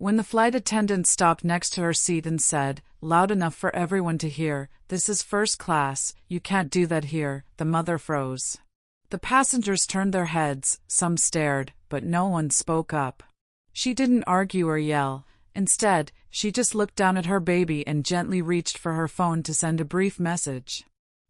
When the flight attendant stopped next to her seat and said, loud enough for everyone to hear, "This is first class, you can't do that here," the mother froze. The passengers turned their heads, some stared, but no one spoke up. She didn't argue or yell. Instead, she just looked down at her baby and gently reached for her phone to send a brief message.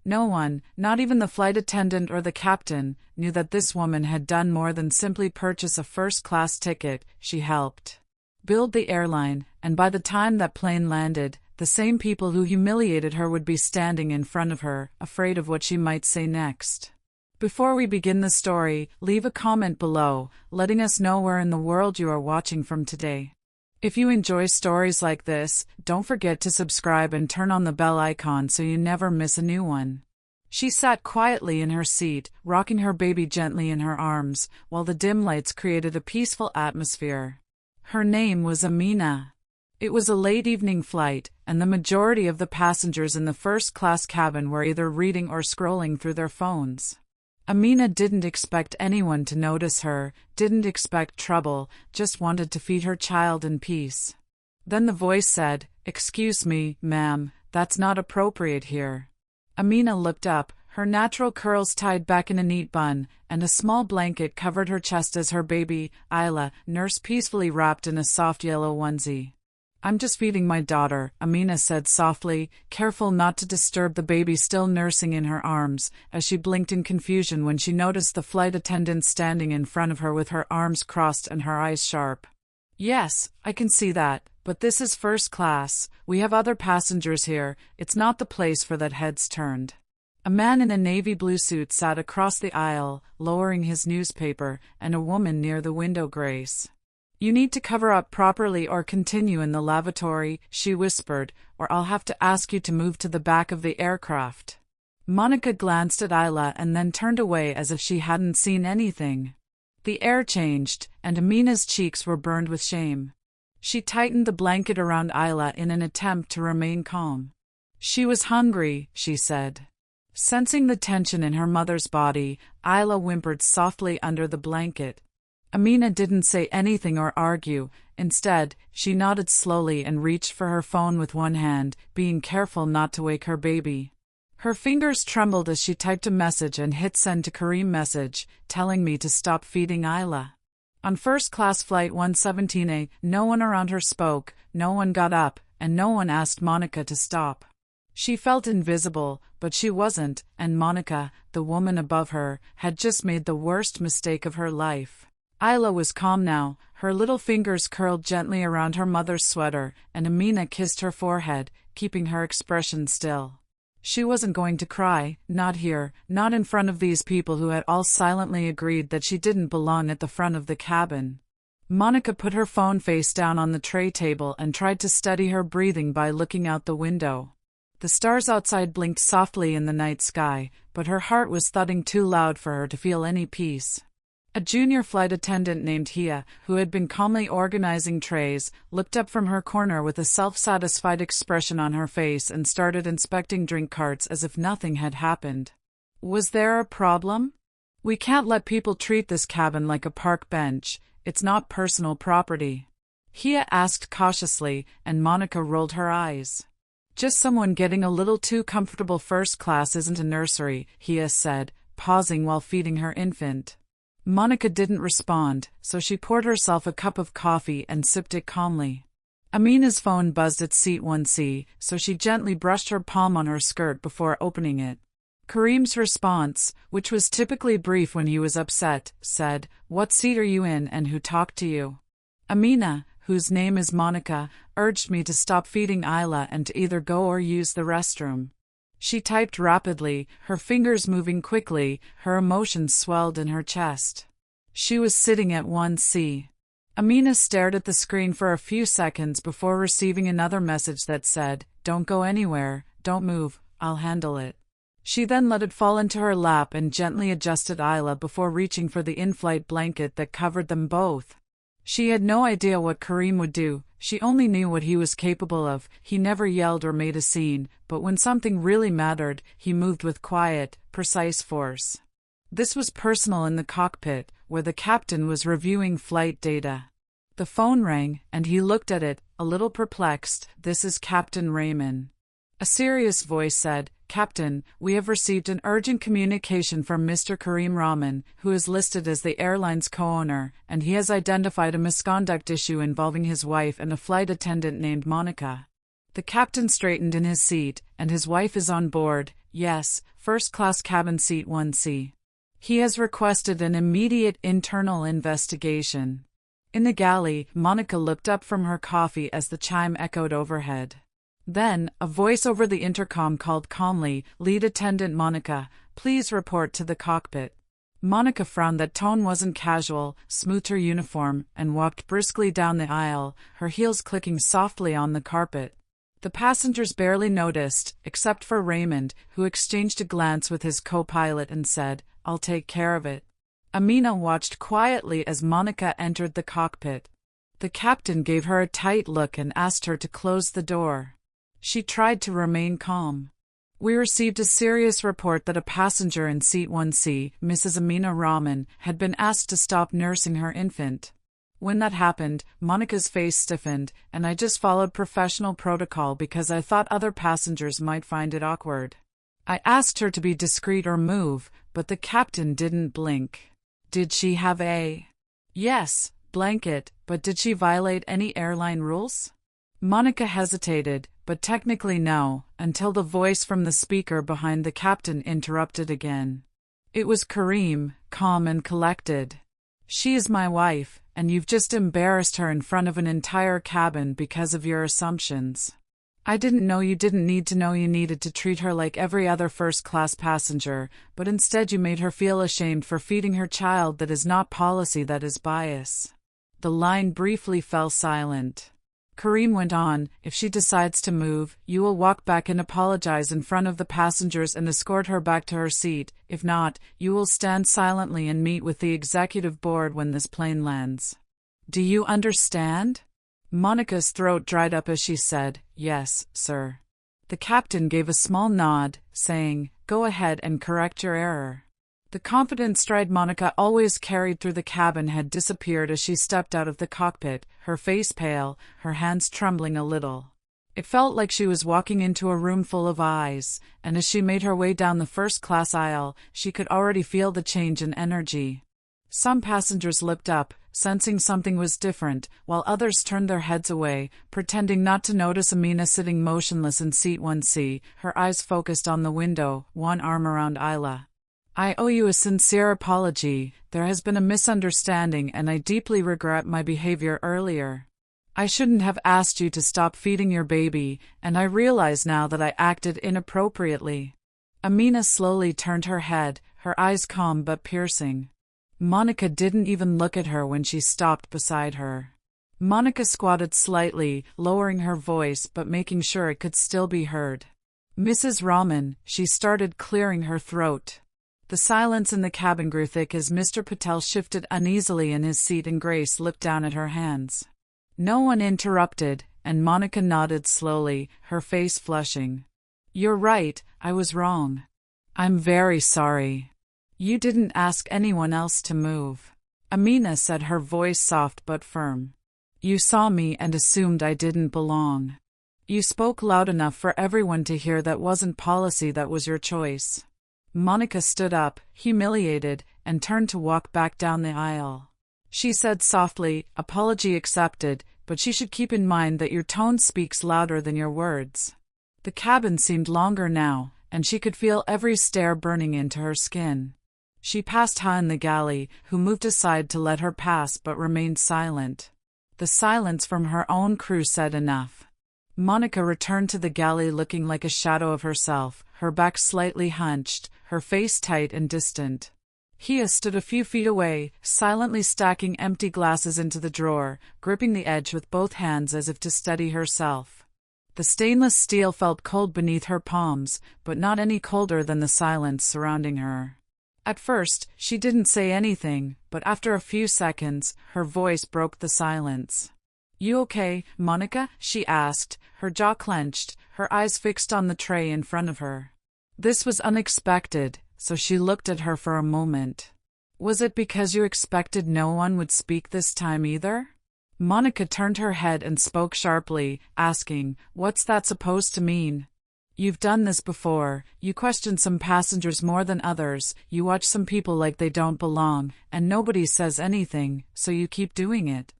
No one, not even the flight attendant or the captain, knew that this woman had done more than simply purchase a first-class ticket. She helped build the airline, and by the time that plane landed, the same people who humiliated her would be standing in front of her, afraid of what she might say next. Before we begin the story, leave a comment below, letting us know where in the world you are watching from today. If you enjoy stories like this, don't forget to subscribe and turn on the bell icon so you never miss a new one. She sat quietly in her seat, rocking her baby gently in her arms, while the dim lights created a peaceful atmosphere. Her name was Amina. It was a late evening flight, and the majority of the passengers in the first-class cabin were either reading or scrolling through their phones. Amina didn't expect anyone to notice her, didn't expect trouble, just wanted to feed her child in peace. Then the voice said, "Excuse me, ma'am, that's not appropriate here." Amina looked up, her natural curls tied back in a neat bun, and a small blanket covered her chest as her baby, Isla, nursed peacefully wrapped in a soft yellow onesie. "I'm just feeding my daughter," Amina said softly, careful not to disturb the baby still nursing in her arms, as she blinked in confusion when she noticed the flight attendant standing in front of her with her arms crossed and her eyes sharp. "Yes, I can see that, but this is first class. We have other passengers here. It's not the place for that." Heads turned. A man in a navy blue suit sat across the aisle, lowering his newspaper, and a woman near the window. "Grace, you need to cover up properly or continue in the lavatory," she whispered, "or I'll have to ask you to move to the back of the aircraft." Monica glanced at Isla and then turned away as if she hadn't seen anything. The air changed, and Amina's cheeks were burned with shame. She tightened the blanket around Isla in an attempt to remain calm. "She was hungry," she said. Sensing the tension in her mother's body, Isla whimpered softly under the blanket. Amina didn't say anything or argue. Instead, she nodded slowly and reached for her phone with one hand, being careful not to wake her baby. Her fingers trembled as she typed a message and hit send to Kareem message, telling me to stop feeding Isla. On first-class flight 117A, no one around her spoke, no one got up, and no one asked Monica to stop. She felt invisible, but she wasn't, and Monica, the woman above her, had just made the worst mistake of her life. Isla was calm now, her little fingers curled gently around her mother's sweater, and Amina kissed her forehead, keeping her expression still. She wasn't going to cry, not here, not in front of these people who had all silently agreed that she didn't belong at the front of the cabin. Monica put her phone face down on the tray table and tried to steady her breathing by looking out the window. The stars outside blinked softly in the night sky, but her heart was thudding too loud for her to feel any peace. A junior flight attendant named Hia, who had been calmly organizing trays, looked up from her corner with a self-satisfied expression on her face and started inspecting drink carts as if nothing had happened. "Was there a problem? We can't let people treat this cabin like a park bench. It's not personal property," Hia asked cautiously, and Monica rolled her eyes. "Just someone getting a little too comfortable. First class isn't a nursery," Hia said, pausing while feeding her infant. Monica didn't respond, so she poured herself a cup of coffee and sipped it calmly. Amina's phone buzzed at seat 1C, so she gently brushed her palm on her skirt before opening it. Kareem's response, which was typically brief when he was upset, said, "What seat are you in and who talked to you?" Amina, whose name is Monica, urged me to stop feeding Isla and to either go or use the restroom. She typed rapidly, her fingers moving quickly, her emotions swelled in her chest. She was sitting at 1C. Amina stared at the screen for a few seconds before receiving another message that said, "Don't go anywhere, don't move, I'll handle it." She then let it fall into her lap and gently adjusted Isla before reaching for the in-flight blanket that covered them both. She had no idea what Kareem would do, she only knew what he was capable of. He never yelled or made a scene, but when something really mattered, he moved with quiet, precise force. This was personal in the cockpit, where the captain was reviewing flight data. The phone rang, and he looked at it, a little perplexed. "This is Captain Raymond." A serious voice said, "Captain, we have received an urgent communication from Mr. Karim Rahman, who is listed as the airline's co-owner, and he has identified a misconduct issue involving his wife and a flight attendant named Monica." The captain straightened in his seat, "And his wife is on board?" "Yes, first-class cabin seat 1C. He has requested an immediate internal investigation." In the galley, Monica looked up from her coffee as the chime echoed overhead. Then, a voice over the intercom called calmly, "Lead attendant Monica, please report to the cockpit." Monica frowned. That tone wasn't casual, smoothed her uniform, and walked briskly down the aisle, her heels clicking softly on the carpet. The passengers barely noticed, except for Raymond, who exchanged a glance with his co-pilot and said, "I'll take care of it." Amina watched quietly as Monica entered the cockpit. The captain gave her a tight look and asked her to close the door. She tried to remain calm. "We received a serious report that a passenger in seat 1C, Mrs. Amina Rahman, had been asked to stop nursing her infant." When that happened, Monica's face stiffened, "And I just followed professional protocol because I thought other passengers might find it awkward. I asked her to be discreet or move, but the captain didn't blink." "Did she have a—" "Yes, blanket, but did she violate any airline rules?" Monica hesitated, but technically no, until the voice from the speaker behind the captain interrupted again. It was Karim, calm and collected. "She is my wife, and you've just embarrassed her in front of an entire cabin because of your assumptions. I didn't know you didn't need to know you needed to treat her like every other first-class passenger, but instead you made her feel ashamed for feeding her child. That is not policy, that is bias." The line briefly fell silent. Karim went on, "If she decides to move, you will walk back and apologize in front of the passengers and escort her back to her seat. If not, you will stand silently and meet with the executive board when this plane lands. Do you understand?" Monica's throat dried up as she said, "Yes, sir." The captain gave a small nod, saying, "Go ahead and correct your error." The confident stride Monica always carried through the cabin had disappeared as she stepped out of the cockpit, her face pale, her hands trembling a little. It felt like she was walking into a room full of eyes, and as she made her way down the first-class aisle, she could already feel the change in energy. Some passengers looked up, sensing something was different, while others turned their heads away, pretending not to notice Amina sitting motionless in seat 1C, her eyes focused on the window, one arm around Isla. "I owe you a sincere apology. There has been a misunderstanding and I deeply regret my behavior earlier. I shouldn't have asked you to stop feeding your baby, and I realize now that I acted inappropriately." Amina slowly turned her head, her eyes calm but piercing. Monica didn't even look at her when she stopped beside her. Monica squatted slightly, lowering her voice but making sure it could still be heard. "Mrs. Rahman," she started, clearing her throat. The silence in the cabin grew thick as Mr. Patel shifted uneasily in his seat and Grace looked down at her hands. No one interrupted, and Monica nodded slowly, her face flushing. "You're right, I was wrong. I'm very sorry. You didn't ask anyone else to move," Amina said, her voice soft but firm. "You saw me and assumed I didn't belong. You spoke loud enough for everyone to hear. That wasn't policy, that was your choice." Monica stood up, humiliated, and turned to walk back down the aisle. She said softly, "Apology accepted, but she should keep in mind that your tone speaks louder than your words." The cabin seemed longer now, and she could feel every stare burning into her skin. She passed Ha in the galley, who moved aside to let her pass but remained silent. The silence from her own crew said enough. Monica returned to the galley looking like a shadow of herself, her back slightly hunched, her face tight and distant. Hia stood a few feet away, silently stacking empty glasses into the drawer, gripping the edge with both hands as if to steady herself. The stainless steel felt cold beneath her palms, but not any colder than the silence surrounding her. At first, she didn't say anything, but after a few seconds, her voice broke the silence. "You okay, Monica?" she asked, her jaw clenched, her eyes fixed on the tray in front of her. This was unexpected, so she looked at her for a moment. "Was it because you expected no one would speak this time either?" Monica turned her head and spoke sharply, asking, "What's that supposed to mean?" "You've done this before. You question some passengers more than others, you watch some people like they don't belong, and nobody says anything, so you keep doing it."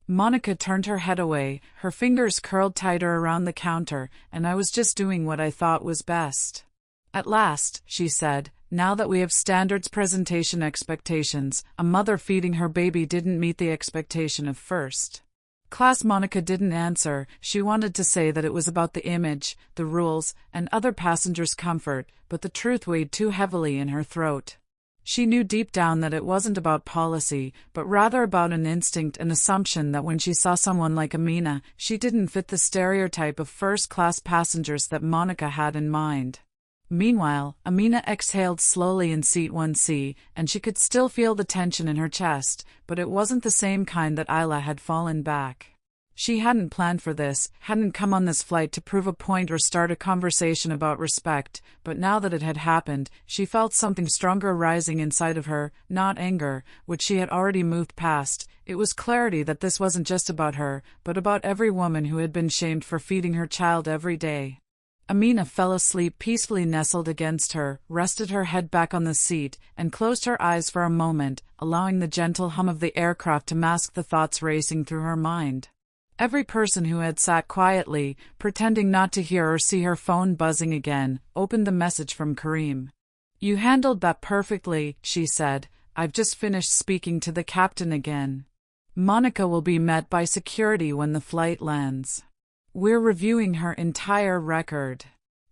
Monica turned her head away, her fingers curled tighter around the counter, "And I was just doing what I thought was best." "At last," she said, "now that we have standards presentation expectations, a mother feeding her baby didn't meet the expectation of first class." Monica didn't answer. She wanted to say that it was about the image, the rules, and other passengers' comfort, but the truth weighed too heavily in her throat. She knew deep down that it wasn't about policy, but rather about an instinct and assumption that when she saw someone like Amina, she didn't fit the stereotype of first-class passengers that Monica had in mind. Meanwhile, Amina exhaled slowly in seat 1C, and she could still feel the tension in her chest, but it wasn't the same kind that Isla had fallen back. She hadn't planned for this, hadn't come on this flight to prove a point or start a conversation about respect, but now that it had happened, she felt something stronger rising inside of her, not anger, which she had already moved past. It was clarity that this wasn't just about her, but about every woman who had been shamed for feeding her child every day. Amina fell asleep peacefully nestled against her, rested her head back on the seat, and closed her eyes for a moment, allowing the gentle hum of the aircraft to mask the thoughts racing through her mind. Every person who had sat quietly, pretending not to hear or see her phone buzzing again, opened the message from Karim. "You handled that perfectly," she said. "I've just finished speaking to the captain again. Monica will be met by security when the flight lands. We're reviewing her entire record."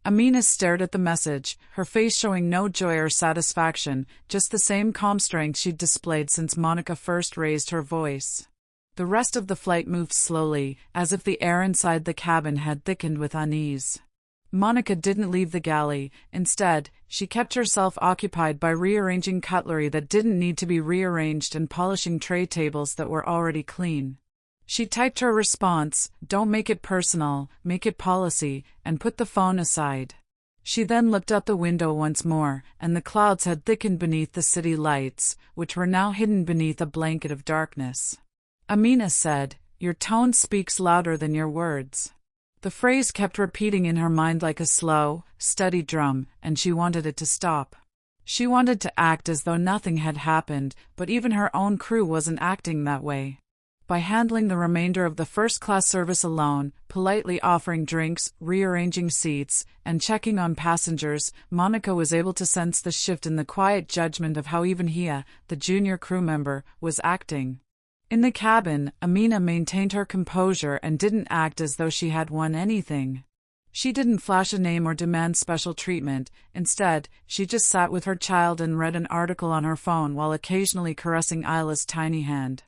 Amina stared at the message, her face showing no joy or satisfaction, just the same calm strength she'd displayed since Monica first raised her voice. The rest of the flight moved slowly, as if the air inside the cabin had thickened with unease. Monica didn't leave the galley. Instead, she kept herself occupied by rearranging cutlery that didn't need to be rearranged and polishing tray tables that were already clean. She typed her response, "Don't make it personal, make it policy," and put the phone aside. She then looked out the window once more, and the clouds had thickened beneath the city lights, which were now hidden beneath a blanket of darkness. Amina said, "Your tone speaks louder than your words." The phrase kept repeating in her mind like a slow, steady drum, and she wanted it to stop. She wanted to act as though nothing had happened, but even her own crew wasn't acting that way. By handling the remainder of the first-class service alone, politely offering drinks, rearranging seats, and checking on passengers, Monica was able to sense the shift in the quiet judgment of how even Hia, the junior crew member, was acting. In the cabin, Amina maintained her composure and didn't act as though she had won anything. She didn't flash a name or demand special treatment. Instead, she just sat with her child and read an article on her phone while occasionally caressing Isla's tiny hand.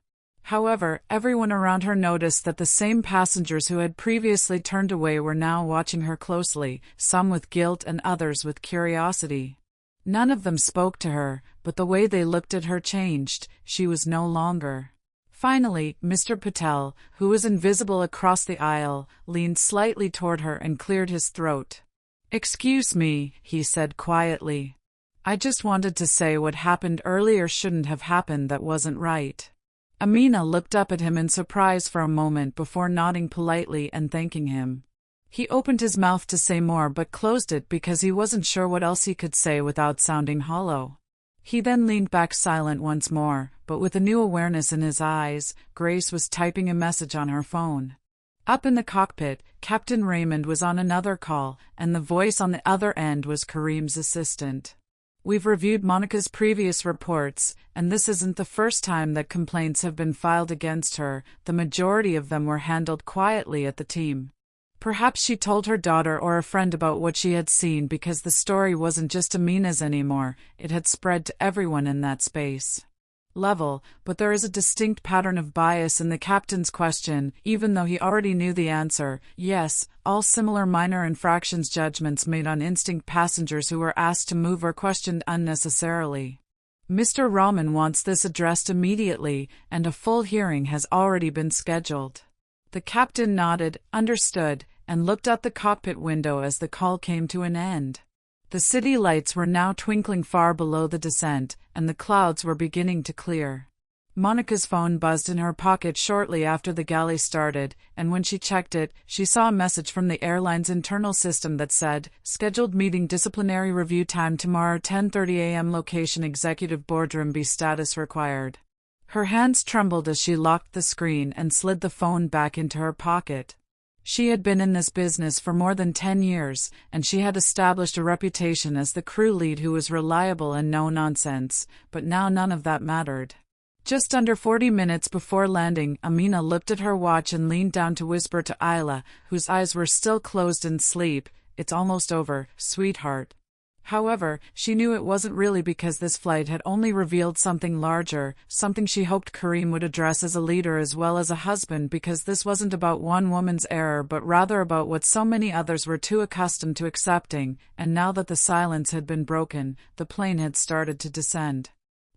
However, everyone around her noticed that the same passengers who had previously turned away were now watching her closely, some with guilt and others with curiosity. None of them spoke to her, but the way they looked at her changed. She was no longer. Finally, Mr. Patel, who was invisible across the aisle, leaned slightly toward her and cleared his throat. "Excuse me," he said quietly. "I just wanted to say what happened earlier shouldn't have happened. That wasn't right." Amina looked up at him in surprise for a moment before nodding politely and thanking him. He opened his mouth to say more but closed it because he wasn't sure what else he could say without sounding hollow. He then leaned back silent once more, but with a new awareness in his eyes. Grace was typing a message on her phone. Up in the cockpit, Captain Raymond was on another call, and the voice on the other end was Karim's assistant. "We've reviewed Monica's previous reports, and this isn't the first time that complaints have been filed against her. The majority of them were handled quietly at the team. Perhaps she told her daughter or a friend about what she had seen because the story wasn't just Amina's anymore, it had spread to everyone in that space. Level, but there is a distinct pattern of bias in the captain's question, even though he already knew the answer. Yes, all similar minor infractions judgments made on instinct passengers who were asked to move or questioned unnecessarily. Mr. Rahman wants this addressed immediately, and a full hearing has already been scheduled." The captain nodded, understood, and looked out the cockpit window as the call came to an end. The city lights were now twinkling far below the descent, and the clouds were beginning to clear. Monica's phone buzzed in her pocket shortly after the galley started, and when she checked it, she saw a message from the airline's internal system that said, "Scheduled meeting disciplinary review time tomorrow 10:30 a.m. Location executive boardroom B status required." Her hands trembled as she locked the screen and slid the phone back into her pocket. She had been in this business for more than 10 years, and she had established a reputation as the crew lead who was reliable and no nonsense, but now none of that mattered. Just under 40 minutes before landing, Amina looked at her watch and leaned down to whisper to Isla, whose eyes were still closed in sleep, "It's almost over, sweetheart." However, she knew it wasn't really, because this flight had only revealed something larger, something she hoped Karim would address as a leader as well as a husband, because this wasn't about one woman's error but rather about what so many others were too accustomed to accepting, and now that the silence had been broken, the plane had started to descend.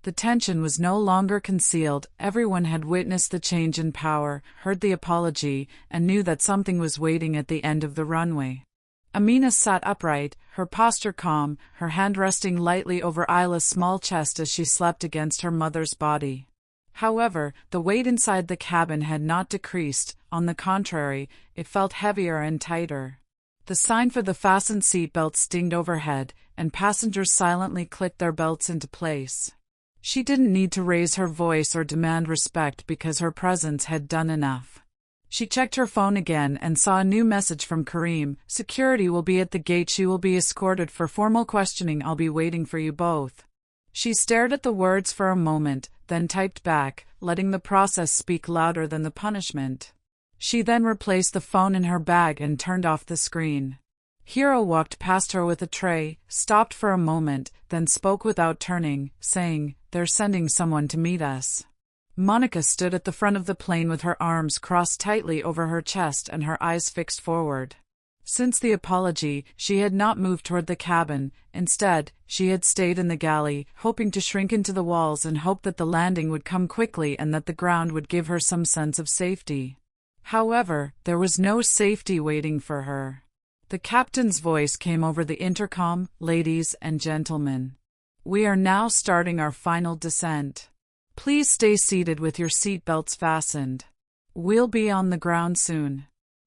The tension was no longer concealed. Everyone had witnessed the change in power, heard the apology, and knew that something was waiting at the end of the runway. Amina sat upright, her posture calm, her hand resting lightly over Isla's small chest as she slept against her mother's body. However, the weight inside the cabin had not decreased. On the contrary, it felt heavier and tighter. The sign for the fastened seatbelts dinged overhead, and passengers silently clicked their belts into place. She didn't need to raise her voice or demand respect because her presence had done enough. She checked her phone again and saw a new message from Karim. "Security will be at the gate. She will be escorted for formal questioning. I'll be waiting for you both." She stared at the words for a moment, then typed back, letting the process speak louder than the punishment. She then replaced the phone in her bag and turned off the screen. Hero walked past her with a tray, stopped for a moment, then spoke without turning, saying, "They're sending someone to meet us." Monica stood at the front of the plane with her arms crossed tightly over her chest and her eyes fixed forward. Since the apology, she had not moved toward the cabin. Instead, she had stayed in the galley, hoping to shrink into the walls and hope that the landing would come quickly and that the ground would give her some sense of safety. However, there was no safety waiting for her. The captain's voice came over the intercom. "Ladies and gentlemen, we are now starting our final descent. Please stay seated with your seatbelts fastened. We'll be on the ground soon."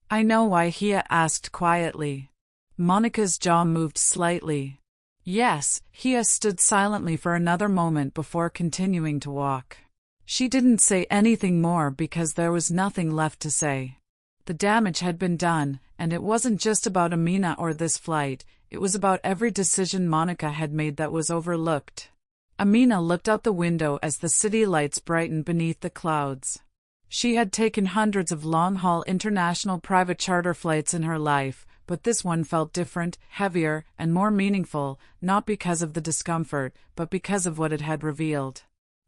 "I know why," Hia asked quietly. Monica's jaw moved slightly. "Yes." Hia stood silently for another moment before continuing to walk. She didn't say anything more because there was nothing left to say. The damage had been done, and it wasn't just about Amina or this flight, it was about every decision Monica had made that was overlooked. Amina looked out the window as the city lights brightened beneath the clouds. She had taken hundreds of long-haul international private charter flights in her life, but this one felt different, heavier, and more meaningful, not because of the discomfort, but because of what it had revealed.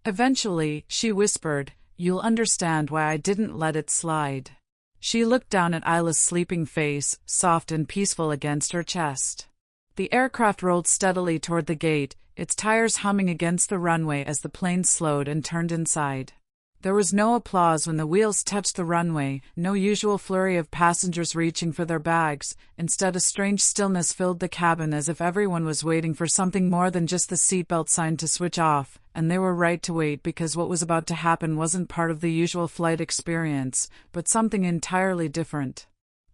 Eventually, she whispered, "You'll understand why I didn't let it slide." She looked down at Isla's sleeping face, soft and peaceful against her chest. The aircraft rolled steadily toward the gate, its tires humming against the runway as the plane slowed and turned inside. There was no applause when the wheels touched the runway, no usual flurry of passengers reaching for their bags. Instead, a strange stillness filled the cabin, as if everyone was waiting for something more than just the seatbelt sign to switch off, and they were right to wait because what was about to happen wasn't part of the usual flight experience, but something entirely different.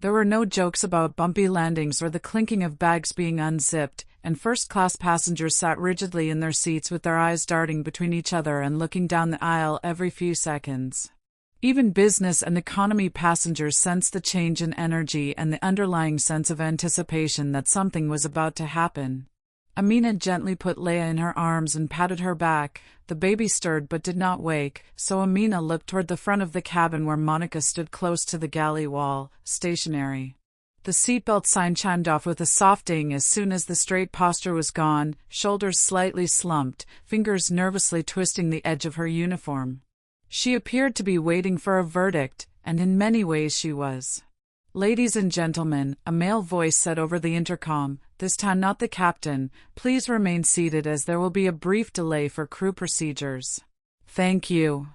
There were no jokes about bumpy landings or the clinking of bags being unzipped, and first-class passengers sat rigidly in their seats with their eyes darting between each other and looking down the aisle every few seconds. Even business and economy passengers sensed the change in energy and the underlying sense of anticipation that something was about to happen. Amina gently put Leia in her arms and patted her back. The baby stirred but did not wake, so Amina looked toward the front of the cabin where Monica stood close to the galley wall, stationary. The seatbelt sign chimed off with a soft ding as soon as the straight posture was gone, shoulders slightly slumped, fingers nervously twisting the edge of her uniform. She appeared to be waiting for a verdict, and in many ways she was. "Ladies and gentlemen," a male voice said over the intercom, this time not the captain, "please remain seated as there will be a brief delay for crew procedures." "Thank you."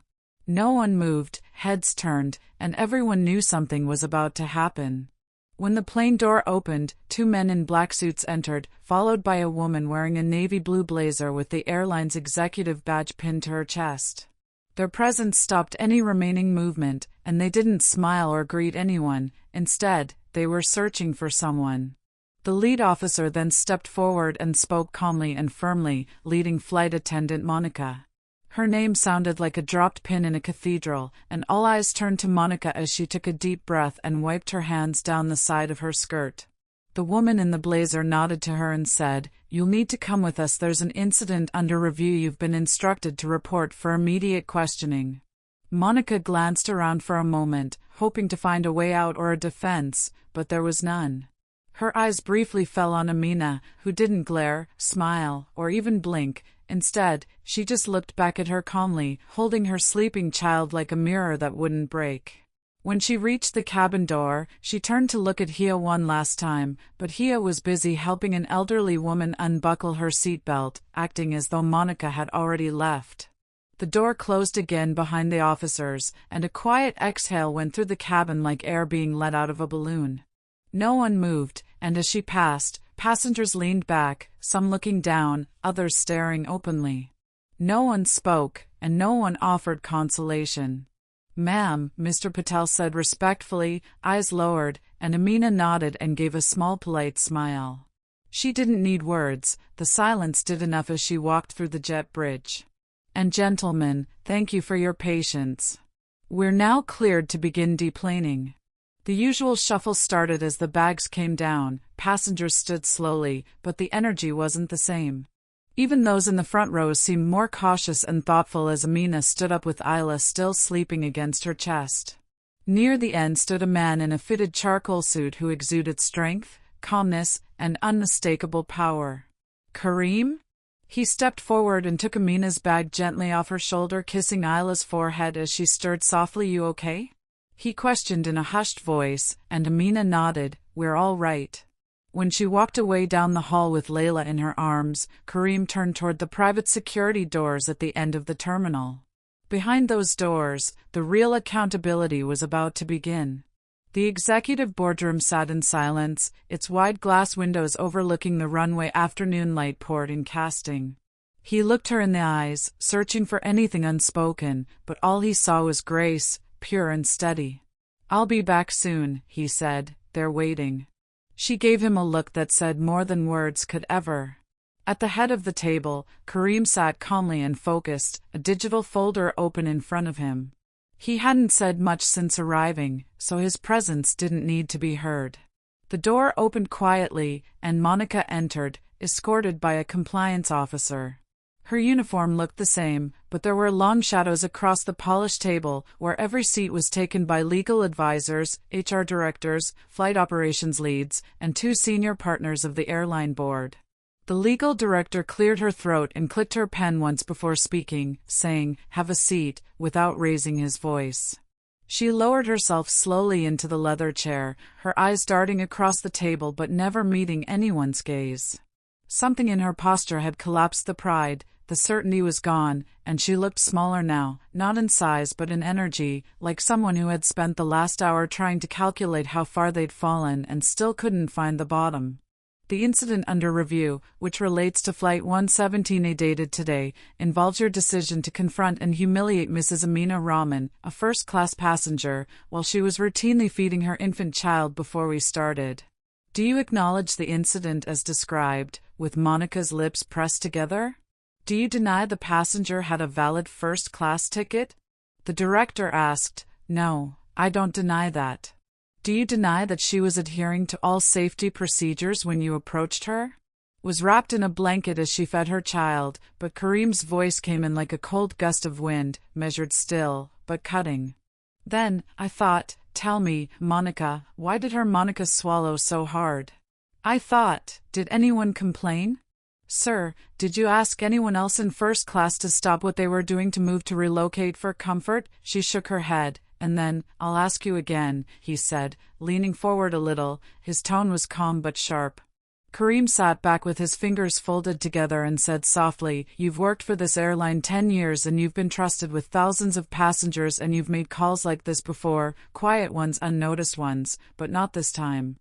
No one moved, heads turned, and everyone knew something was about to happen. When the plane door opened, two men in black suits entered, followed by a woman wearing a navy blue blazer with the airline's executive badge pinned to her chest. Their presence stopped any remaining movement, and they didn't smile or greet anyone. Instead, they were searching for someone. The lead officer then stepped forward and spoke calmly and firmly, leading flight attendant Monica. Her name sounded like a dropped pin in a cathedral, and all eyes turned to Monica as she took a deep breath and wiped her hands down the side of her skirt. The woman in the blazer nodded to her and said, "You'll need to come with us. There's an incident under review. You've been instructed to report for immediate questioning." Monica glanced around for a moment, hoping to find a way out or a defense, but there was none. Her eyes briefly fell on Amina, who didn't glare, smile, or even blink. Instead, she just looked back at her calmly, holding her sleeping child like a mirror that wouldn't break. When she reached the cabin door, she turned to look at Hia one last time, but Hia was busy helping an elderly woman unbuckle her seatbelt, acting as though Monica had already left. The door closed again behind the officers, and a quiet exhale went through the cabin like air being let out of a balloon. No one moved, and as she passed, passengers leaned back, some looking down, others staring openly. No one spoke, and no one offered consolation. "Ma'am," Mr. Patel said respectfully, eyes lowered, and Amina nodded and gave a small polite smile. She didn't need words, the silence did enough as she walked through the jet bridge. "And gentlemen, thank you for your patience. We're now cleared to begin deplaning." The usual shuffle started as the bags came down, passengers stood slowly, but the energy wasn't the same. Even those in the front rows seemed more cautious and thoughtful as Amina stood up with Isla still sleeping against her chest. Near the end stood a man in a fitted charcoal suit who exuded strength, calmness, and unmistakable power. "Karim?" He stepped forward and took Amina's bag gently off her shoulder, kissing Isla's forehead as she stirred softly. "You okay?" He questioned in a hushed voice, and Amina nodded. "We're all right." When she walked away down the hall with Layla in her arms, Karim turned toward the private security doors at the end of the terminal. Behind those doors, the real accountability was about to begin. The executive boardroom sat in silence, its wide glass windows overlooking the runway. Afternoon light poured in, casting. He looked her in the eyes, searching for anything unspoken, but all he saw was grace, pure and steady. "I'll be back soon," he said. "They're waiting." She gave him a look that said more than words could ever. At the head of the table, Karim sat calmly and focused, a digital folder open in front of him. He hadn't said much since arriving, so his presence didn't need to be heard. The door opened quietly, and Monica entered, escorted by a compliance officer. Her uniform looked the same, but there were long shadows across the polished table, where every seat was taken by legal advisors, HR directors, flight operations leads, and 2 senior partners of the airline board. The legal director cleared her throat and clicked her pen once before speaking, saying, "Have a seat," without raising his voice. She lowered herself slowly into the leather chair, her eyes darting across the table but never meeting anyone's gaze. Something in her posture had collapsed. The pride, the certainty was gone, and she looked smaller now, not in size but in energy, like someone who had spent the last hour trying to calculate how far they'd fallen and still couldn't find the bottom. The incident under review, which relates to Flight 117A dated today, involves your decision to confront and humiliate Mrs. Amina Rahman, a first-class passenger, while she was routinely feeding her infant child before we started. Do you acknowledge the incident as described, with Monica's lips pressed together? Do you deny the passenger had a valid first-class ticket? The director asked. "No, I don't deny that." "Do you deny that she was adhering to all safety procedures when you approached her?" Was wrapped in a blanket as she fed her child, but Karim's voice came in like a cold gust of wind, measured still, but cutting. "Then, I thought, tell me, Monica, why did her Monica swallow so hard? I thought, did anyone complain? Sir, did you ask anyone else in first class to stop what they were doing to move to relocate for comfort?" She shook her head. "And then, I'll ask you again," he said, leaning forward a little. His tone was calm but sharp. Karim sat back with his fingers folded together and said softly, "You've worked for this airline 10 years and you've been trusted with thousands of passengers and you've made calls like this before, quiet ones, unnoticed ones, but not this time."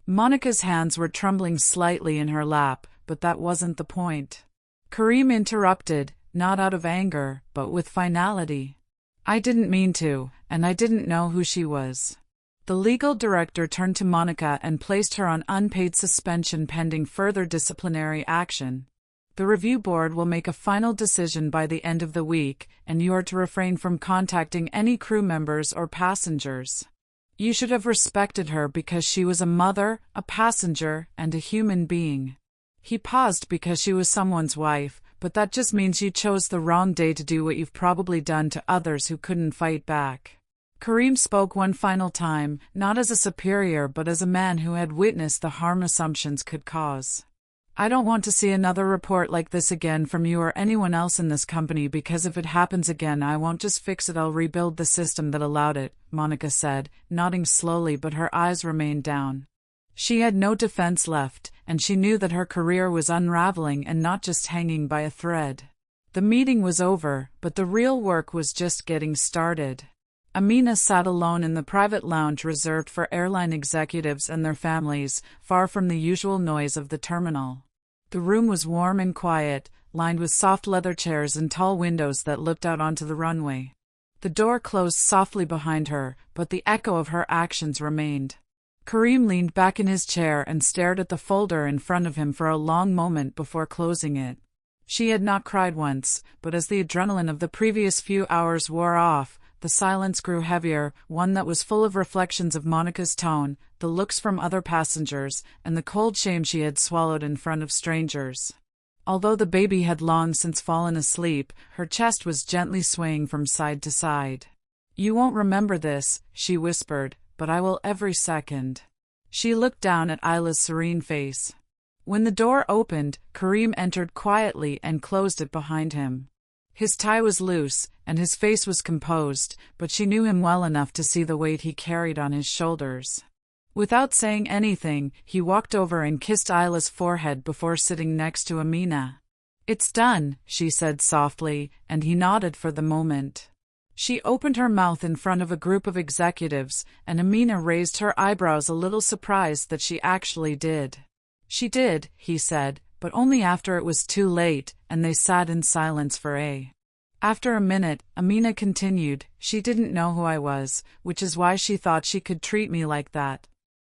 Monica's hands were trembling slightly in her lap, but that wasn't the point. Karim interrupted, not out of anger, but with finality. I didn't mean to, and I didn't know who she was. The legal director turned to Monica and placed her on unpaid suspension pending further disciplinary action. The review board will make a final decision by the end of the week, and you are to refrain from contacting any crew members or passengers. You should have respected her because she was a mother, a passenger, and a human being. He paused because she was someone's wife, but that just means you chose the wrong day to do what you've probably done to others who couldn't fight back. Kareem spoke one final time, not as a superior but as a man who had witnessed the harm assumptions could cause. I don't want to see another report like this again from you or anyone else in this company, because if it happens again I won't just fix it, I'll rebuild the system that allowed it, Monica said, nodding slowly, but her eyes remained down. She had no defense left, and she knew that her career was unraveling and not just hanging by a thread. The meeting was over, but the real work was just getting started. Amina sat alone in the private lounge reserved for airline executives and their families, far from the usual noise of the terminal. The room was warm and quiet, lined with soft leather chairs and tall windows that looked out onto the runway. The door closed softly behind her, but the echo of her actions remained. Kareem leaned back in his chair and stared at the folder in front of him for a long moment before closing it. She had not cried once, but as the adrenaline of the previous few hours wore off, the silence grew heavier, one that was full of reflections of Monica's tone, the looks from other passengers, and the cold shame she had swallowed in front of strangers. Although the baby had long since fallen asleep, her chest was gently swaying from side to side. "You won't remember this," she whispered, "but I will every second." She looked down at Isla's serene face. When the door opened, Kareem entered quietly and closed it behind him. His tie was loose, and his face was composed, but she knew him well enough to see the weight he carried on his shoulders. Without saying anything, he walked over and kissed Isla's forehead before sitting next to Amina. "It's done," she said softly, and he nodded for the moment. She opened her mouth in front of a group of executives, and Amina raised her eyebrows, a little surprised that she actually did. "She did," he said, but only after it was too late, and they sat in silence for a. After a minute, Amina continued, "She didn't know who I was, which is why she thought she could treat me like that.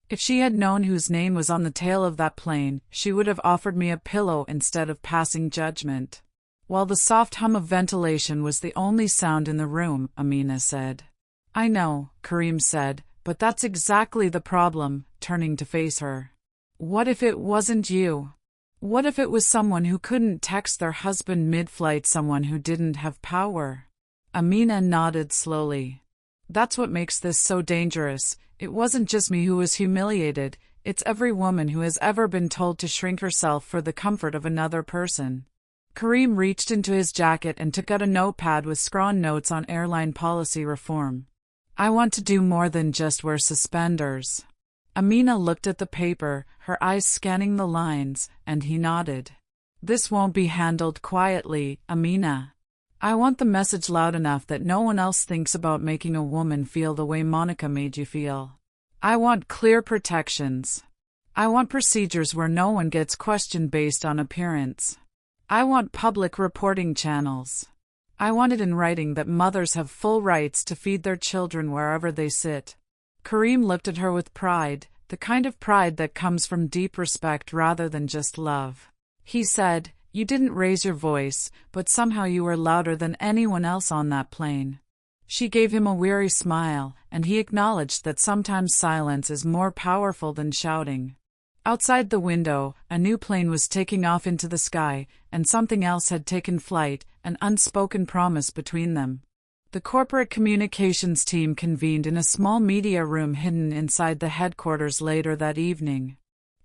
If she had known whose name was on the tail of that plane, she would have offered me a pillow instead of passing judgment." While the soft hum of ventilation was the only sound in the room, Amina said. "I know," Kareem said, "but that's exactly the problem," turning to face her. "What if it wasn't you? What if it was someone who couldn't text their husband mid-flight, someone who didn't have power?" Amina nodded slowly. "That's what makes this so dangerous. It wasn't just me who was humiliated, it's every woman who has ever been told to shrink herself for the comfort of another person." Kareem reached into his jacket and took out a notepad with scrawled notes on airline policy reform. "I want to do more than just wear suspenders." Amina looked at the paper, her eyes scanning the lines, and he nodded. "This won't be handled quietly, Amina. I want the message loud enough that no one else thinks about making a woman feel the way Monica made you feel. I want clear protections. I want procedures where no one gets questioned based on appearance. I want public reporting channels. I want it in writing that mothers have full rights to feed their children wherever they sit." Kareem looked at her with pride, the kind of pride that comes from deep respect rather than just love. He said, "You didn't raise your voice, but somehow you were louder than anyone else on that plane." She gave him a weary smile, and he acknowledged that sometimes silence is more powerful than shouting. Outside the window, a new plane was taking off into the sky, and something else had taken flight, an unspoken promise between them. The corporate communications team convened in a small media room hidden inside the headquarters later that evening.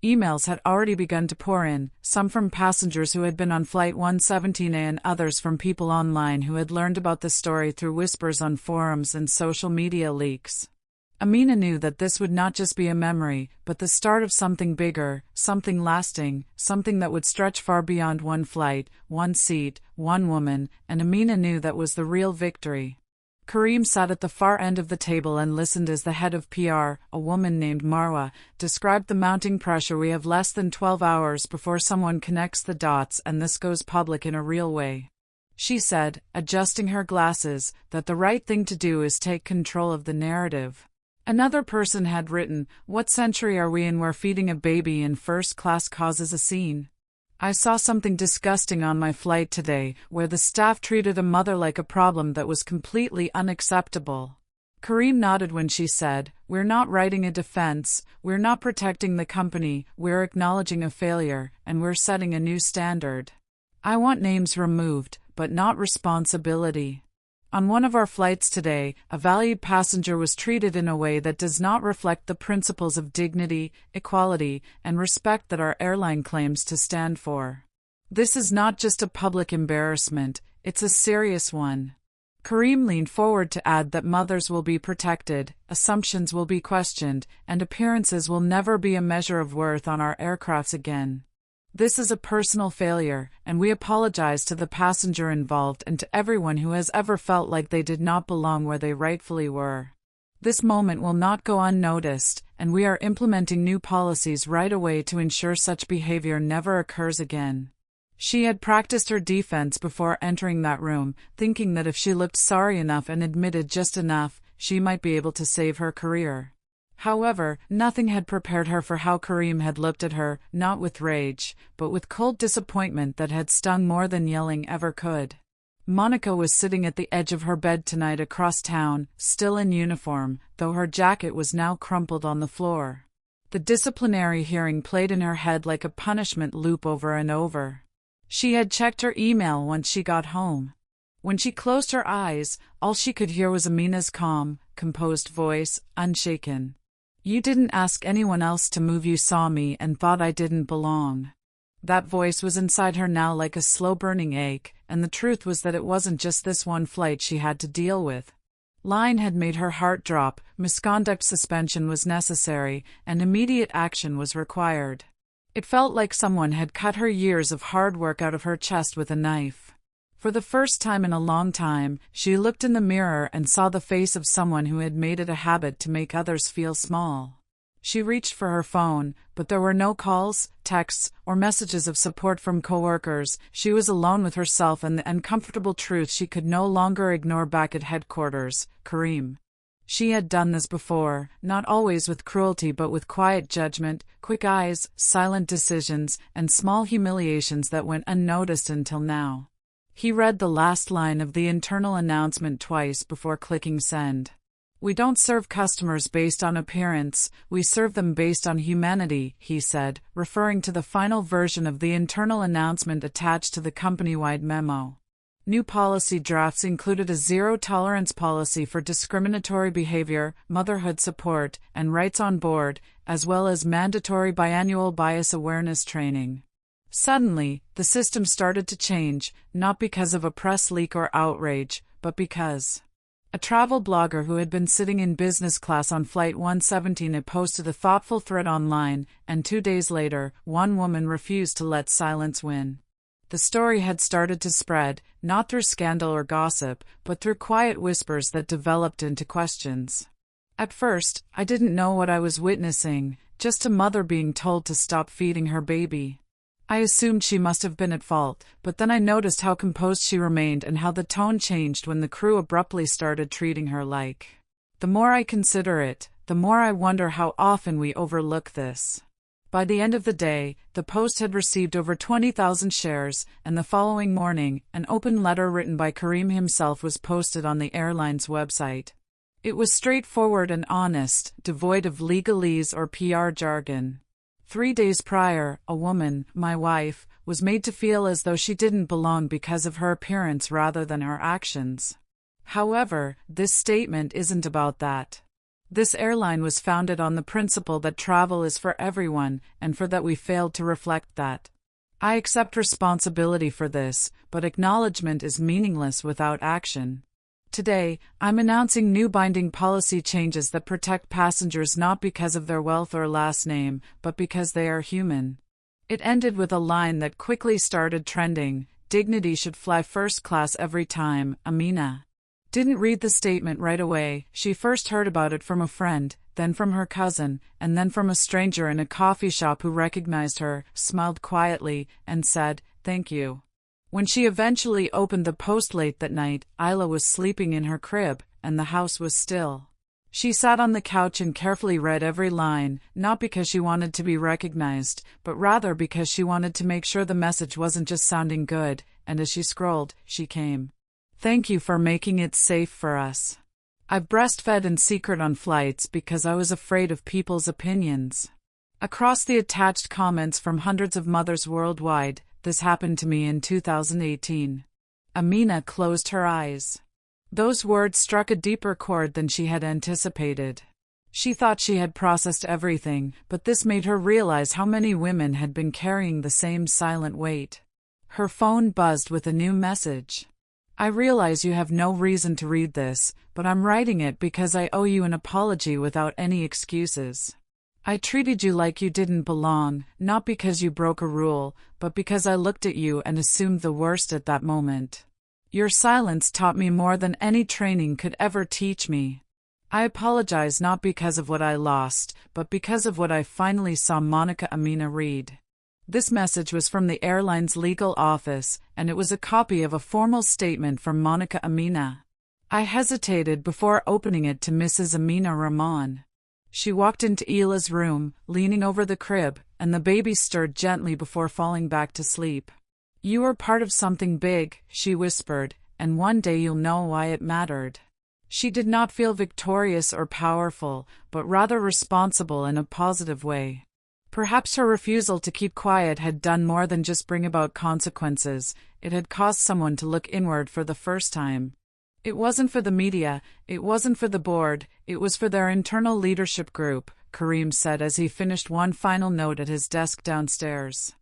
Emails had already begun to pour in, some from passengers who had been on Flight 117A and others from people online who had learned about the story through whispers on forums and social media leaks. Amina knew that this would not just be a memory, but the start of something bigger, something lasting, something that would stretch far beyond one flight, one seat, one woman, and Amina knew that was the real victory. Kareem sat at the far end of the table and listened as the head of PR, a woman named Marwa, described the mounting pressure. "We have less than 12 hours before someone connects the dots and this goes public in a real way." She said, adjusting her glasses, that the right thing to do is take control of the narrative. Another person had written, "What century are we in where feeding a baby in first class causes a scene? I saw something disgusting on my flight today, where the staff treated a mother like a problem that was completely unacceptable." Karim nodded when she said, "We're not writing a defense, we're not protecting the company, we're acknowledging a failure, and we're setting a new standard. I want names removed, but not responsibility. On one of our flights today, a valued passenger was treated in a way that does not reflect the principles of dignity, equality, and respect that our airline claims to stand for. This is not just a public embarrassment, it's a serious one." Karim leaned forward to add that mothers will be protected, assumptions will be questioned, and appearances will never be a measure of worth on our aircrafts again. "This is a personal failure, and we apologize to the passenger involved and to everyone who has ever felt like they did not belong where they rightfully were. This moment will not go unnoticed, and we are implementing new policies right away to ensure such behavior never occurs again." She had practiced her defense before entering that room, thinking that if she looked sorry enough and admitted just enough, she might be able to save her career. However, nothing had prepared her for how Karim had looked at her, not with rage, but with cold disappointment that had stung more than yelling ever could. Monica was sitting at the edge of her bed tonight across town, still in uniform, though her jacket was now crumpled on the floor. The disciplinary hearing played in her head like a punishment loop over and over. She had checked her email once she got home. When she closed her eyes, all she could hear was Amina's calm, composed voice, unshaken. "You didn't ask anyone else to move, you saw me and thought I didn't belong." That voice was inside her now like a slow-burning ache, and the truth was that it wasn't just this one flight she had to deal with. Line had made her heart drop, misconduct suspension was necessary, and immediate action was required. It felt like someone had cut her years of hard work out of her chest with a knife. For the first time in a long time, she looked in the mirror and saw the face of someone who had made it a habit to make others feel small. She reached for her phone, but there were no calls, texts, or messages of support from coworkers. She was alone with herself and the uncomfortable truth she could no longer ignore back at headquarters: Karim. She had done this before, not always with cruelty but with quiet judgment, quick eyes, silent decisions, and small humiliations that went unnoticed until now. He read the last line of the internal announcement twice before clicking send. "We don't serve customers based on appearance, we serve them based on humanity," he said, referring to the final version of the internal announcement attached to the company-wide memo. New policy drafts included a zero-tolerance policy for discriminatory behavior, motherhood support, and rights on board, as well as mandatory biannual bias awareness training. Suddenly, the system started to change, not because of a press leak or outrage, but because a travel blogger who had been sitting in business class on Flight 117 had posted a thoughtful thread online, and 2 days later, one woman refused to let silence win. The story had started to spread, not through scandal or gossip, but through quiet whispers that developed into questions. "At first, I didn't know what I was witnessing, just a mother being told to stop feeding her baby. I assumed she must have been at fault, but then I noticed how composed she remained and how the tone changed when the crew abruptly started treating her like. The more I consider it, the more I wonder how often we overlook this." By the end of the day, the post had received over 20,000 shares, and the following morning, an open letter written by Karim himself was posted on the airline's website. It was straightforward and honest, devoid of legalese or PR jargon. 3 days prior, a woman, my wife, was made to feel as though she didn't belong because of her appearance rather than her actions. However, this statement isn't about that. This airline was founded on the principle that travel is for everyone, and for that we failed to reflect that. I accept responsibility for this, but acknowledgement is meaningless without action. Today, I'm announcing new binding policy changes that protect passengers not because of their wealth or last name, but because they are human. It ended with a line that quickly started trending: "Dignity should fly first class every time, Amina." Didn't read the statement right away. She first heard about it from a friend, then from her cousin, and then from a stranger in a coffee shop who recognized her, smiled quietly, and said, "Thank you." When she eventually opened the post late that night, Isla was sleeping in her crib, and the house was still. She sat on the couch and carefully read every line, not because she wanted to be recognized, but rather because she wanted to make sure the message wasn't just sounding good, and as she scrolled, she came. Thank you for making it safe for us. I've breastfed in secret on flights because I was afraid of people's opinions. Across the attached comments from hundreds of mothers worldwide, this happened to me in 2018. Amina closed her eyes. Those words struck a deeper chord than she had anticipated. She thought she had processed everything, but this made her realize how many women had been carrying the same silent weight. Her phone buzzed with a new message. I realize you have no reason to read this, but I'm writing it because I owe you an apology without any excuses. I treated you like you didn't belong, not because you broke a rule, but because I looked at you and assumed the worst at that moment. Your silence taught me more than any training could ever teach me. I apologize not because of what I lost, but because of what I finally saw. Amina read. This message was from the airline's legal office, and it was a copy of a formal statement from Amina. I hesitated before opening it to Mrs. Amina Rahman. She walked into Ila's room, leaning over the crib, and the baby stirred gently before falling back to sleep. You are part of something big, she whispered, and one day you'll know why it mattered. She did not feel victorious or powerful, but rather responsible in a positive way. Perhaps her refusal to keep quiet had done more than just bring about consequences. It had caused someone to look inward for the first time. It wasn't for the media, it wasn't for the board, it was for their internal leadership group, Karim said as he finished one final note at his desk downstairs.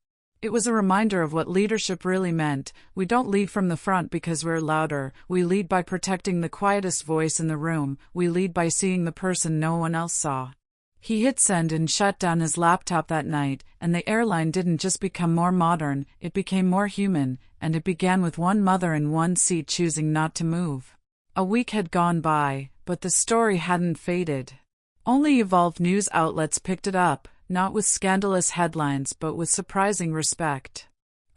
It was a reminder of what leadership really meant. We don't lead from the front because we're louder, we lead by protecting the quietest voice in the room, we lead by seeing the person no one else saw. He hit send and shut down his laptop that night, and the airline didn't just become more modern, it became more human, and it began with one mother in one seat choosing not to move. A week had gone by, but the story hadn't faded. Only evolved news outlets picked it up, not with scandalous headlines but with surprising respect.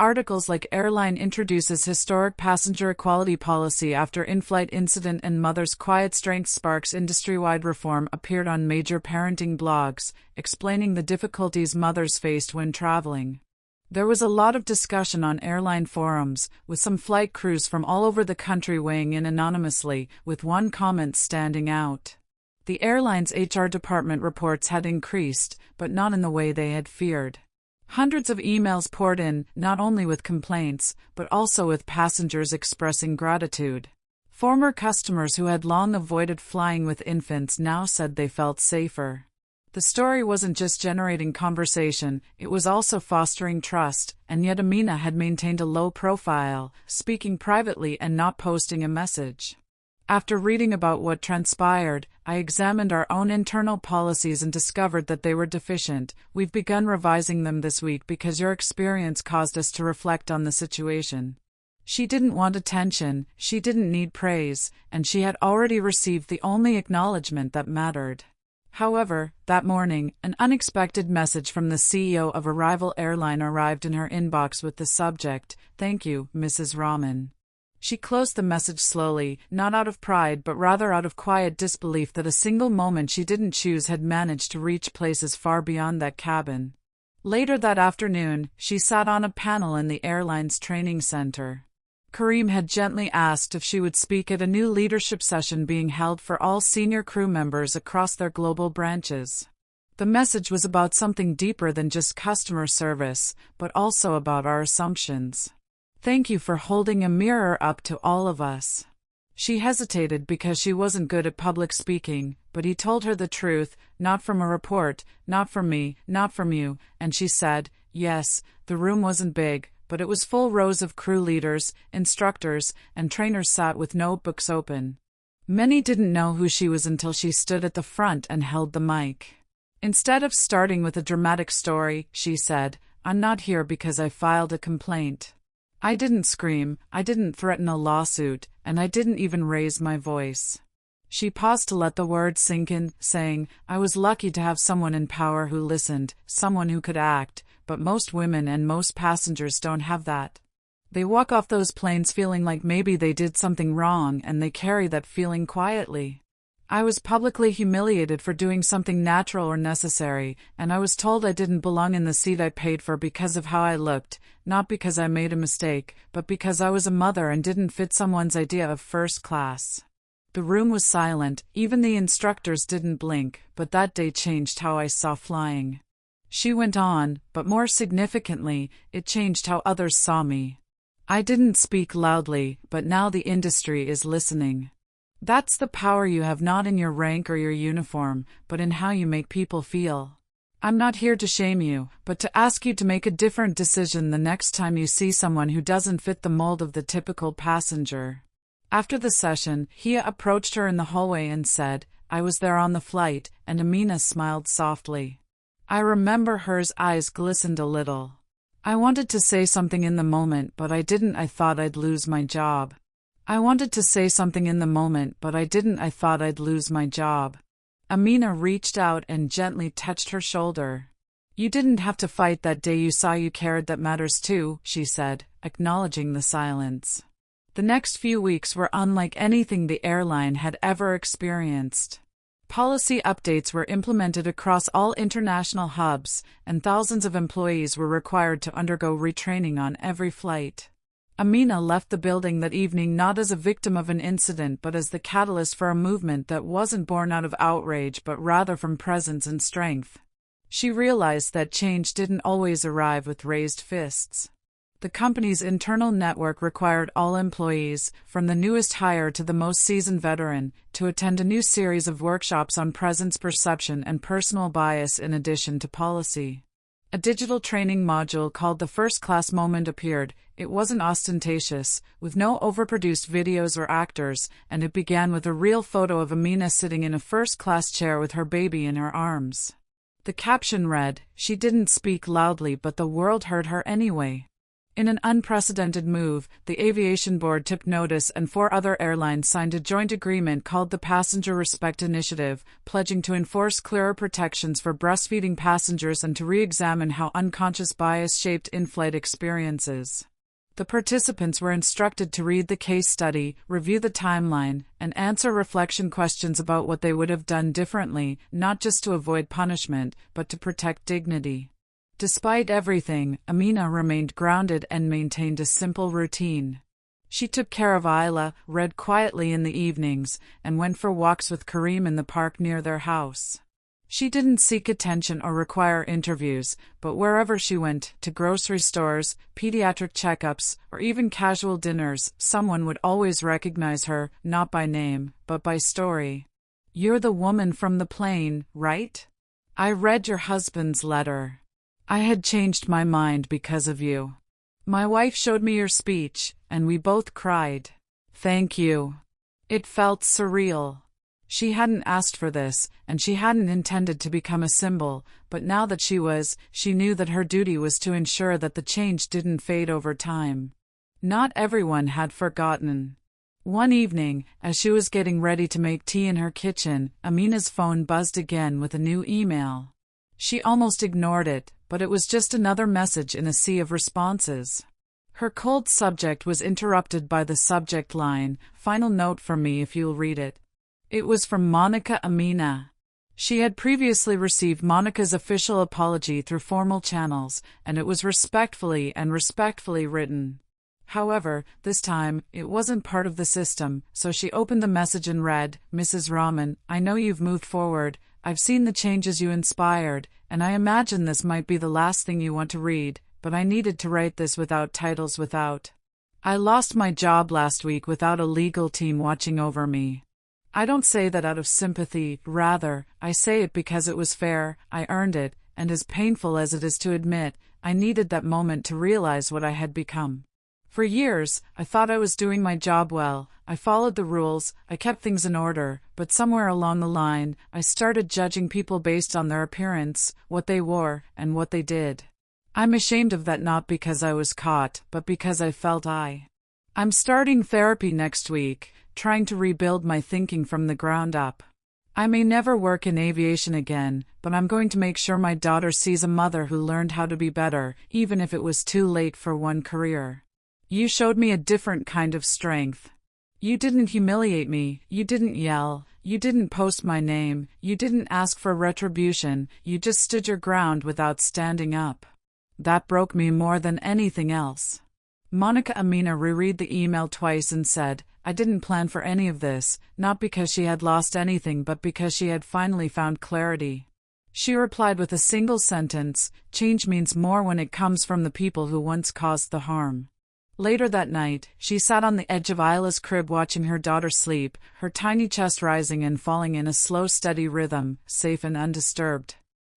Articles like Airline introduces historic passenger equality policy after in-flight incident and mother's quiet strength sparks industry-wide reform appeared on major parenting blogs, explaining the difficulties mothers faced when traveling. There was a lot of discussion on airline forums, with some flight crews from all over the country weighing in anonymously, with one comment standing out. The airline's HR department reports had increased, but not in the way they had feared. Hundreds of emails poured in, not only with complaints, but also with passengers expressing gratitude. Former customers who had long avoided flying with infants now said they felt safer. The story wasn't just generating conversation, it was also fostering trust, and yet Amina had maintained a low profile, speaking privately and not posting a message. After reading about what transpired, I examined our own internal policies and discovered that they were deficient. We've begun revising them this week because your experience caused us to reflect on the situation. She didn't want attention, she didn't need praise, and she had already received the only acknowledgement that mattered. However, that morning, an unexpected message from the CEO of a rival airline arrived in her inbox with the subject, "Thank you, Mrs. Rahman." She closed the message slowly, not out of pride but rather out of quiet disbelief that a single moment she didn't choose had managed to reach places far beyond that cabin. Later that afternoon, she sat on a panel in the airline's training center. Karim had gently asked if she would speak at a new leadership session being held for all senior crew members across their global branches. The message was about something deeper than just customer service, but also about our assumptions. Thank you for holding a mirror up to all of us. She hesitated because she wasn't good at public speaking, but he told her the truth, not from a report, not from me, not from you, and she said, yes, the room wasn't big, but it was full rows of crew leaders, instructors, and trainers sat with notebooks open. Many didn't know who she was until she stood at the front and held the mic. Instead of starting with a dramatic story, she said, I'm not here because I filed a complaint. I didn't scream, I didn't threaten a lawsuit, and I didn't even raise my voice. She paused to let the words sink in, saying, I was lucky to have someone in power who listened, someone who could act, but most women and most passengers don't have that. They walk off those planes feeling like maybe they did something wrong, and they carry that feeling quietly. I was publicly humiliated for doing something natural or necessary, and I was told I didn't belong in the seat I paid for because of how I looked, not because I made a mistake, but because I was a mother and didn't fit someone's idea of first class. The room was silent, even the instructors didn't blink, but that day changed how I saw flying. She went on, but more significantly, it changed how others saw me. I didn't speak loudly, but now the industry is listening. That's the power you have, not in your rank or your uniform, but in how you make people feel. I'm not here to shame you, but to ask you to make a different decision the next time you see someone who doesn't fit the mold of the typical passenger. After the session, Hia approached her in the hallway and said, "I was there on the flight," and Amina smiled softly. I remember her eyes glistened a little. I wanted to say something in the moment, but I didn't. I thought I'd lose my job. I wanted to say something in the moment, but I didn't. I thought I'd lose my job. Amina reached out and gently touched her shoulder. "You didn't have to fight that day. You saw you cared. That matters too," she said, acknowledging the silence. The next few weeks were unlike anything the airline had ever experienced. Policy updates were implemented across all international hubs, and thousands of employees were required to undergo retraining on every flight. Amina left the building that evening not as a victim of an incident but as the catalyst for a movement that wasn't born out of outrage but rather from presence and strength. She realized that change didn't always arrive with raised fists. The company's internal network required all employees, from the newest hire to the most seasoned veteran, to attend a new series of workshops on presence perception and personal bias in addition to policy. A digital training module called the First Class Moment appeared. It wasn't ostentatious, with no overproduced videos or actors, and it began with a real photo of Amina sitting in a first-class chair with her baby in her arms. The caption read, "She didn't speak loudly, but the world heard her anyway." In an unprecedented move, the Aviation Board took notice and 4 other airlines signed a joint agreement called the Passenger Respect Initiative, pledging to enforce clearer protections for breastfeeding passengers and to re-examine how unconscious bias shaped in-flight experiences. The participants were instructed to read the case study, review the timeline, and answer reflection questions about what they would have done differently, not just to avoid punishment, but to protect dignity. Despite everything, Amina remained grounded and maintained a simple routine. She took care of Ayla, read quietly in the evenings, and went for walks with Karim in the park near their house. She didn't seek attention or require interviews, but wherever she went, to grocery stores, pediatric checkups, or even casual dinners, someone would always recognize her, not by name, but by story. "You're the woman from the plane, right? I read your husband's letter. I had changed my mind because of you. My wife showed me your speech, and we both cried. Thank you." It felt surreal. She hadn't asked for this, and she hadn't intended to become a symbol, but now that she was, she knew that her duty was to ensure that the change didn't fade over time. Not everyone had forgotten. One evening, as she was getting ready to make tea in her kitchen, Amina's phone buzzed again with a new email. She almost ignored it, but it was just another message in a sea of responses. Her cold subject was interrupted by the subject line, "Final note from me if you'll read it." It was from Monica Amina. She had previously received Monica's official apology through formal channels, and it was respectfully written. However, this time, it wasn't part of the system, so she opened the message and read, "Mrs. Rahman, I know you've moved forward. I've seen the changes you inspired, and I imagine this might be the last thing you want to read, but I needed to write this without titles. I lost my job last week without a legal team watching over me. I don't say that out of sympathy, rather, I say it because it was fair, I earned it, and as painful as it is to admit, I needed that moment to realize what I had become. For years, I thought I was doing my job well, I followed the rules, I kept things in order, but somewhere along the line, I started judging people based on their appearance, what they wore, and what they did. I'm ashamed of that, not because I was caught, but because I felt I'm starting therapy next week, trying to rebuild my thinking from the ground up. I may never work in aviation again, but I'm going to make sure my daughter sees a mother who learned how to be better, even if it was too late for one career. You showed me a different kind of strength. You didn't humiliate me, you didn't yell, you didn't post my name, you didn't ask for retribution, you just stood your ground without standing up. That broke me more than anything else. Amina reread the email twice and said, I didn't plan for any of this, not because she had lost anything but because she had finally found clarity. She replied with a single sentence, change means more when it comes from the people who once caused the harm. Later that night, she sat on the edge of Isla's crib watching her daughter sleep, her tiny chest rising and falling in a slow, steady rhythm, safe and undisturbed.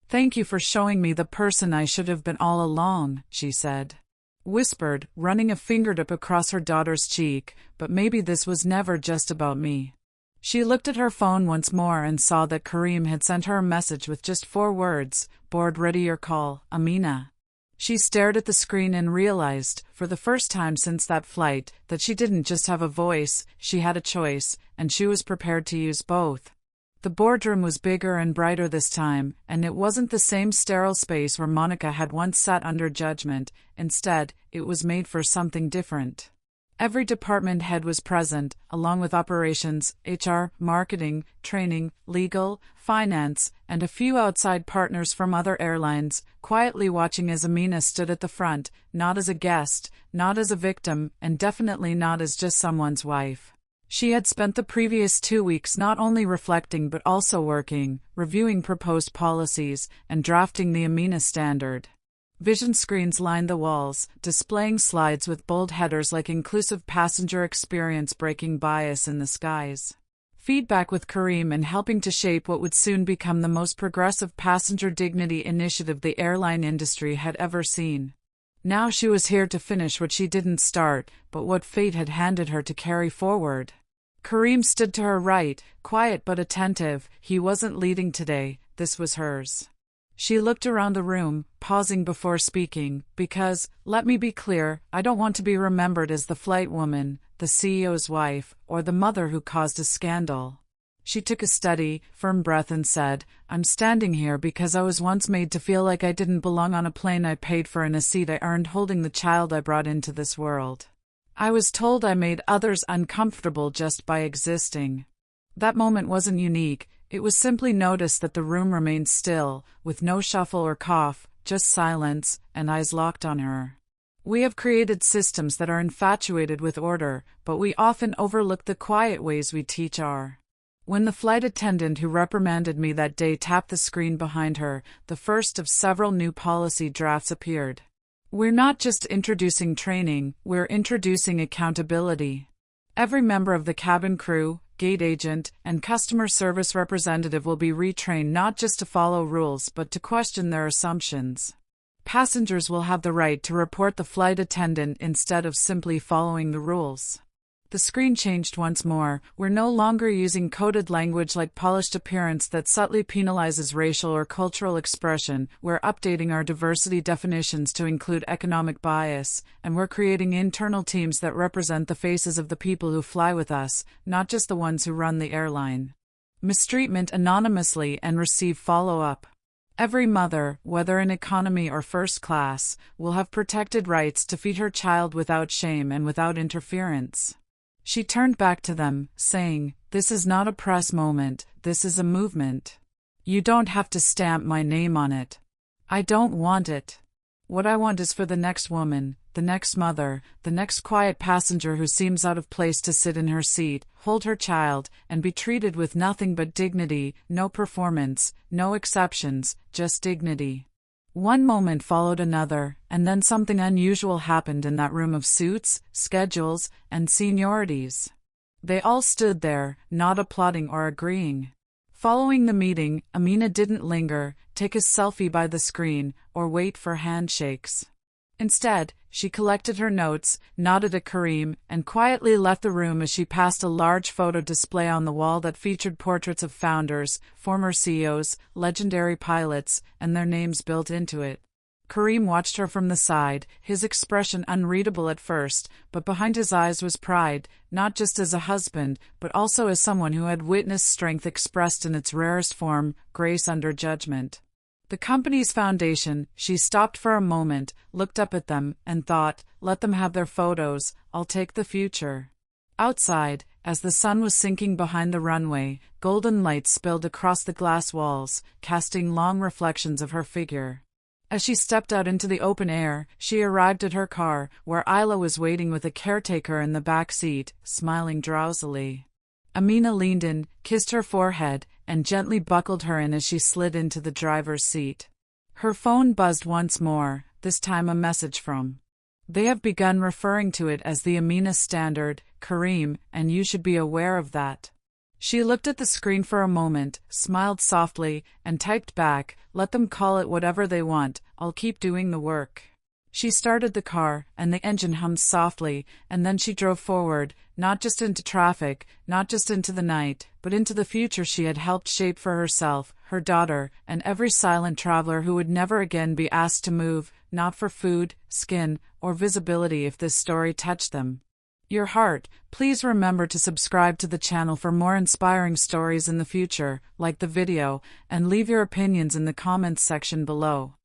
Thank you for showing me the person I should have been all along, she said. Whispered, running a fingertip across her daughter's cheek, but maybe this was never just about me. She looked at her phone once more and saw that Karim had sent her a message with just 4 words, board ready your call, Amina. She stared at the screen and realized, for the first time since that flight, that she didn't just have a voice, she had a choice, and she was prepared to use both. The boardroom was bigger and brighter this time, and it wasn't the same sterile space where Monica had once sat under judgment. Instead, it was made for something different. Every department head was present, along with operations, HR, marketing, training, legal, finance, and a few outside partners from other airlines, quietly watching as Amina stood at the front, not as a guest, not as a victim, and definitely not as just someone's wife. She had spent the previous 2 weeks not only reflecting but also working, reviewing proposed policies, and drafting the Amina standard. Vision screens lined the walls, displaying slides with bold headers like inclusive passenger experience breaking bias in the skies. Feedback with Karim and helping to shape what would soon become the most progressive passenger dignity initiative the airline industry had ever seen. Now she was here to finish what she didn't start, but what fate had handed her to carry forward. Karim stood to her right, quiet but attentive. He wasn't leading today, this was hers. She looked around the room, pausing before speaking, because, let me be clear, I don't want to be remembered as the flight woman, the CEO's wife, or the mother who caused a scandal. She took a steady, firm breath and said, I'm standing here because I was once made to feel like I didn't belong on a plane I paid for and a seat I earned holding the child I brought into this world. I was told I made others uncomfortable just by existing. That moment wasn't unique, it was simply noticed that the room remained still, with no shuffle or cough, just silence, and eyes locked on her. We have created systems that are infatuated with order, but we often overlook the quiet ways we teach our. When the flight attendant who reprimanded me that day tapped the screen behind her, the first of several new policy drafts appeared. We're not just introducing training, we're introducing accountability. Every member of the cabin crew, gate agent, and customer service representative will be retrained not just to follow rules but to question their assumptions. Passengers will have the right to report the flight attendant instead of simply following the rules. The screen changed once more. We're no longer using coded language like polished appearance that subtly penalizes racial or cultural expression. We're updating our diversity definitions to include economic bias, and we're creating internal teams that represent the faces of the people who fly with us, not just the ones who run the airline. Mistreatment anonymously and receive follow-up. Every mother, whether in economy or first class, will have protected rights to feed her child without shame and without interference. She turned back to them, saying, This is not a press moment, this is a movement. You don't have to stamp my name on it. I don't want it. What I want is for the next woman, the next mother, the next quiet passenger who seems out of place to sit in her seat, hold her child, and be treated with nothing but dignity, no performance, no exceptions, just dignity. One moment followed another, and then something unusual happened in that room of suits, schedules, and seniorities. They all stood there, not applauding or agreeing. Following the meeting, Amina didn't linger, take a selfie by the screen, or wait for handshakes. Instead, she collected her notes, nodded at Karim, and quietly left the room as she passed a large photo display on the wall that featured portraits of founders, former CEOs, legendary pilots, and their names built into it. Karim watched her from the side, his expression unreadable at first, but behind his eyes was pride, not just as a husband, but also as someone who had witnessed strength expressed in its rarest form, grace under judgment. The company's foundation. She stopped for a moment, looked up at them, and thought, let them have their photos, I'll take the future. Outside, as the sun was sinking behind the runway, golden light spilled across the glass walls, casting long reflections of her figure. As she stepped out into the open air, she arrived at her car, where Isla was waiting with a caretaker in the back seat, smiling drowsily. Amina leaned in, kissed her forehead, and gently buckled her in as she slid into the driver's seat. Her phone buzzed once more, this time a message from. They have begun referring to it as the Amina standard, Kareem, and you should be aware of that. She looked at the screen for a moment, smiled softly, and typed back, let them call it whatever they want, I'll keep doing the work. She started the car, and the engine hummed softly, and then she drove forward, not just into traffic, not just into the night, but into the future she had helped shape for herself, her daughter, and every silent traveler who would never again be asked to move, not for food, skin, or visibility if this story touched them. Your heart. Please remember to subscribe to the channel for more inspiring stories in the future, like the video, and leave your opinions in the comments section below.